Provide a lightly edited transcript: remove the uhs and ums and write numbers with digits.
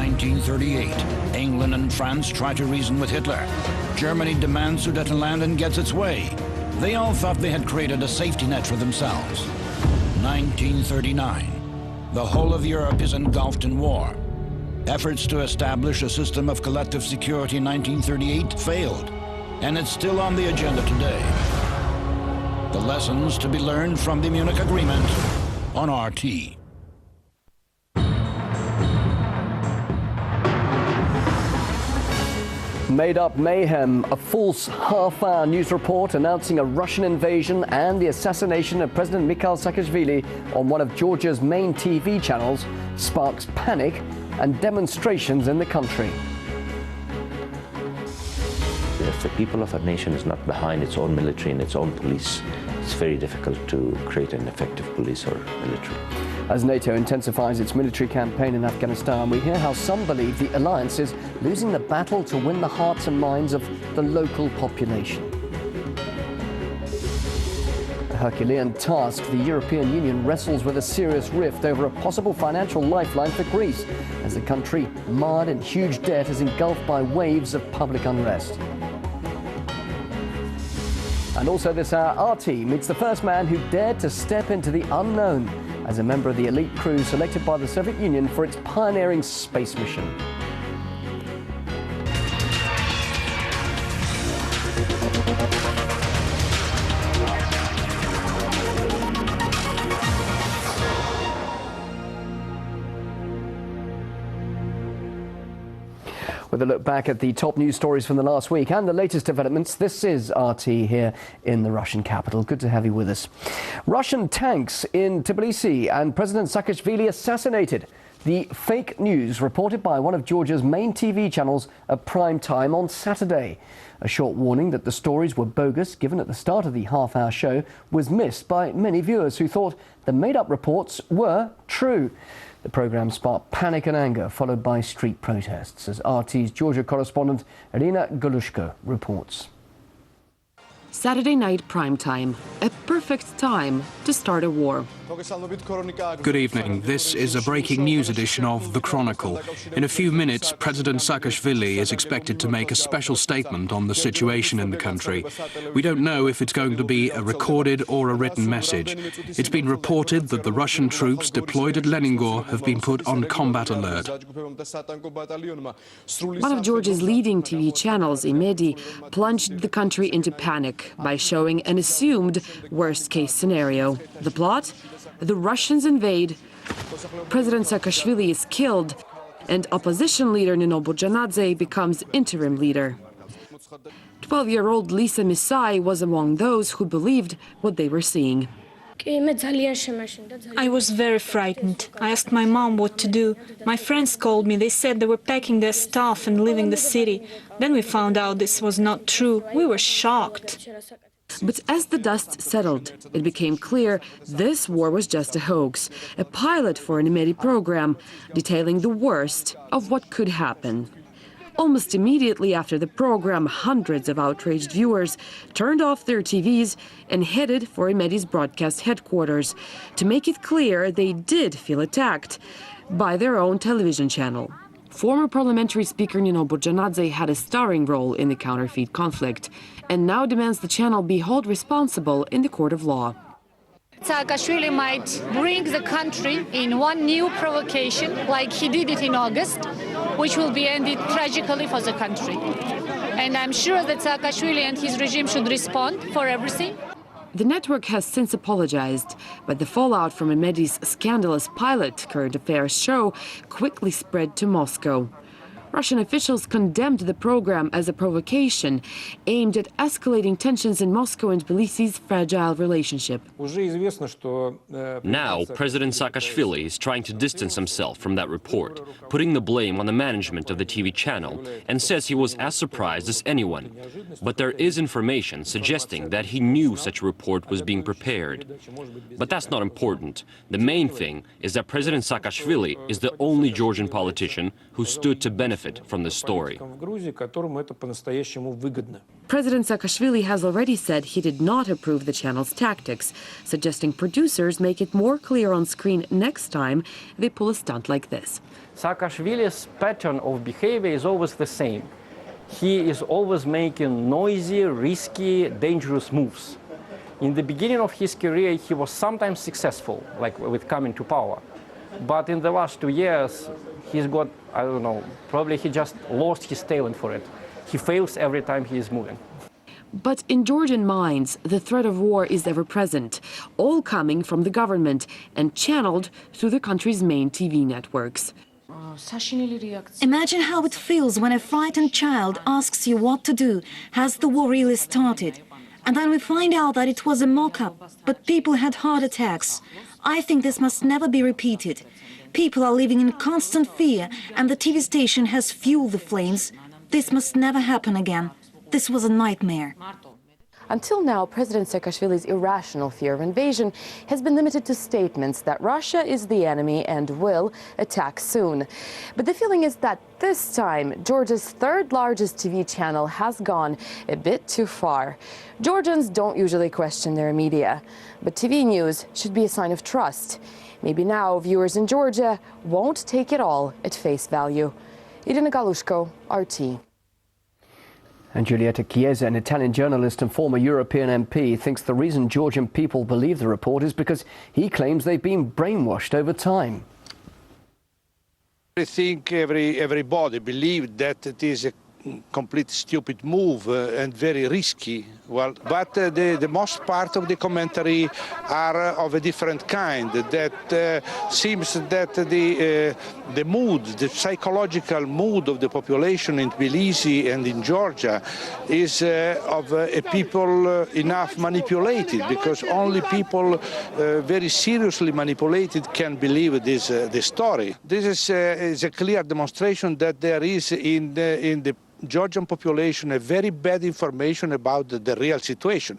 1938, England and France try to reason with Hitler. Germany demands Sudetenland and gets its way. They all thought they had created a safety net for themselves. 1939, the whole of Europe is engulfed in war. Efforts to establish a system of collective security in 1938 failed, and it's still on the agenda today. The lessons to be learned from the Munich Agreement on RT. Made-up mayhem, a false half-hour news report announcing a Russian invasion and the assassination of President Mikhail Saakashvili on one of Georgia's main TV channels sparks panic and demonstrations in the country. If the people of a nation is not behind its own military and its own police, it's very difficult to create an effective police or military. As NATO intensifies its military campaign in Afghanistan, we hear how some believe the alliance is losing the battle to win the hearts and minds of the local population. A Herculean task, the European Union wrestles with a serious rift over a possible financial lifeline for Greece, as the country, marred in huge debt, is engulfed by waves of public unrest. And also this hour, RT meets the first man who dared to step into the unknown as a member of the elite crew selected by the Soviet Union for its pioneering space mission. With a look back at the top news stories from the last week and the latest developments, this is RT here in the Russian capital. Good to have you with us. Russian tanks in Tbilisi and President Saakashvili assassinated. The fake news reported by one of Georgia's main TV channels at prime time on Saturday. A short warning that the stories were bogus, given at the start of the half-hour show, was missed by many viewers who thought the made-up reports were true. The programme sparked panic and anger, followed by street protests, as RT's Georgia correspondent Irina Golushko reports. Saturday night prime time, a perfect time to start a war. Good evening. This is a breaking news edition of The Chronicle. In a few minutes, President Saakashvili is expected to make a special statement on the situation in the country. We don't know if it's going to be a recorded or a written message. It's been reported that the Russian troops deployed at Leningor have been put on combat alert. One of Georgia's leading TV channels, Imedi, plunged the country into panic by showing an assumed worst-case scenario. The plot? The Russians invade, President Saakashvili is killed, and opposition leader Nino Burjanadze becomes interim leader. 12-year-old Lisa Misai was among those who believed what they were seeing. I was very frightened. I asked my mom what to do. My friends called me. They said they were packing their stuff and leaving the city. Then we found out this was not true. We were shocked. But as the dust settled, it became clear this war was just a hoax, a pilot for an Imedi program detailing the worst of what could happen. Almost immediately after the program, hundreds of outraged viewers turned off their TVs and headed for Imedi's broadcast headquarters to make it clear they did feel attacked by their own television channel. Former parliamentary speaker Nino Burjanadze had a starring role in the counterfeit conflict and now demands the channel be held responsible in the court of law. Saakashvili might bring the country in one new provocation, like he did it in August, which will be ended tragically for the country. And I'm sure that Saakashvili and his regime should respond for everything. The network has since apologized, but the fallout from Imedi's scandalous pilot current affairs show quickly spread to Moscow. Russian officials condemned the program as a provocation aimed at escalating tensions in Moscow and Tbilisi's fragile relationship. Now, President Saakashvili is trying to distance himself from that report, putting the blame on the management of the TV channel, and says he was as surprised as anyone. But there is information suggesting that he knew such a report was being prepared. But that's not important. The main thing is that President Saakashvili is the only Georgian politician who stood to benefit benefit from this story. President Saakashvili has already said he did not approve the channel's tactics, suggesting producers make it more clear on screen next time they pull a stunt like this. Saakashvili's pattern of behavior is always the same. He is always making noisy, risky, dangerous moves. In the beginning of his career, he was sometimes successful, like with coming to power. But in the last 2 years, he's got, I don't know, probably he just lost his talent for it. He fails every time he is moving. But in Georgian minds, the threat of war is ever present, all coming from the government and channeled through the country's main TV networks. Imagine how it feels when a frightened child asks you what to do. Has the war really started? And then we find out that it was a mock-up, but people had heart attacks. I think this must never be repeated. People are living in constant fear, and the TV station has fueled the flames. This must never happen again. This was a nightmare. Until now, President Saakashvili's irrational fear of invasion has been limited to statements that Russia is the enemy and will attack soon. But the feeling is that this time, Georgia's third largest TV channel has gone a bit too far. Georgians don't usually question their media, but TV news should be a sign of trust. Maybe now viewers in Georgia won't take it all at face value. Irina Galushko, RT. And Giulietta Chiesa, an Italian journalist and former European MP, thinks the reason Georgian people believe the report is because he claims they've been brainwashed over time. I think everybody believes that it is a complete stupid move and very risky. Well, but the most part of the commentary are of a different kind. That seems that the mood, the psychological mood of the population in Tbilisi and in Georgia is of a people enough manipulated, because only people very seriously manipulated can believe this story. This is a clear demonstration that there is in the Georgian population a very bad information about the real situation.